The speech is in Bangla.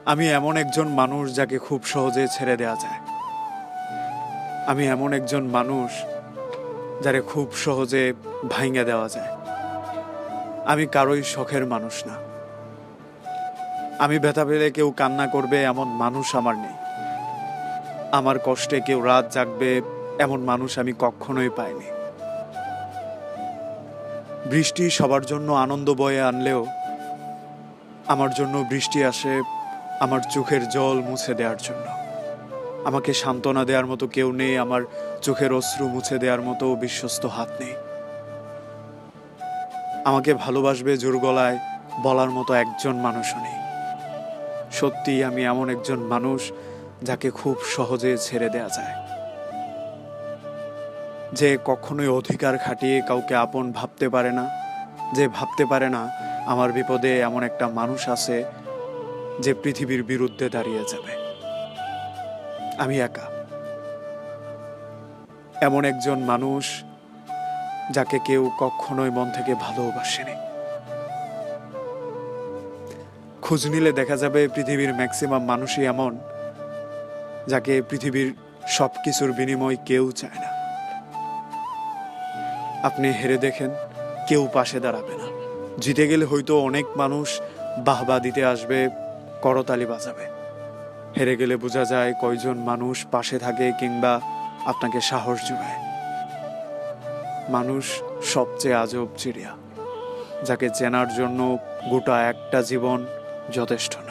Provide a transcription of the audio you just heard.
আমি এমন একজন মানুষ যাকে খুব সহজে ছেড়ে দেওয়া যায়। আমি এমন একজন মানুষ যারে খুব সহজে ভাঙিয়ে দেওয়া যায়। আমি কারোই শখের মানুষ না। আমি ব্যথা পেলে কেউ কান্না করবে এমন মানুষ আমার নেই। আমার কষ্টে কেউ রাত জাগবে এমন মানুষ আমি কখনোই পাইনি। বৃষ্টি সবার জন্য আনন্দ বয়ে আনলেও আমার জন্য বৃষ্টি আসে আমার চোখের জল মুছে দেওয়ার জন্য। আমাকে সান্ত্বনা দেওয়ার মতো কেউ নেই, আমার চোখের অশ্রু মুছে দেওয়ার মতো বিশ্বস্ত হাত নেই। আমাকে ভালোবাসবে জোর গলায় বলার মতো একজন মানুষও নেই। সত্যি আমি এমন একজন মানুষ যাকে খুব সহজে ছেড়ে দেয়া যায়, যে কখনোই অধিকার খাটিয়ে কাউকে আপন ভাবতে পারে না, যে ভাবতে পারে না আমার বিপদে এমন একটা মানুষ আছে যে পৃথিবীর বিরুদ্ধে দাঁড়িয়ে যাবে। আমি একা এমন একজন মানুষ যাকে কেউ কখনোই মন থেকে ভালোবাসেনি। খোঁজ নিলে দেখা যাবে পৃথিবীর ম্যাক্সিমাম মানুষই এমন যাকে পৃথিবীর সব কিছুর বিনিময় কেউ চায় না। আপনি হেরে দেখেন, কেউ পাশে দাঁড়াবে না। জিতে গেলে হয়তো অনেক মানুষ বাহবা দিতে আসবে, করতালি বাজাবে। হেরে গেলে বোঝা যায় কয়জন মানুষ পাশে থাকে কিংবা আপনাকে সাহস জোগায়। মানুষ সবচেয়ে আজব চিড়িয়া, যাকে চেনার জন্য গোটা একটা জীবন যথেষ্ট না।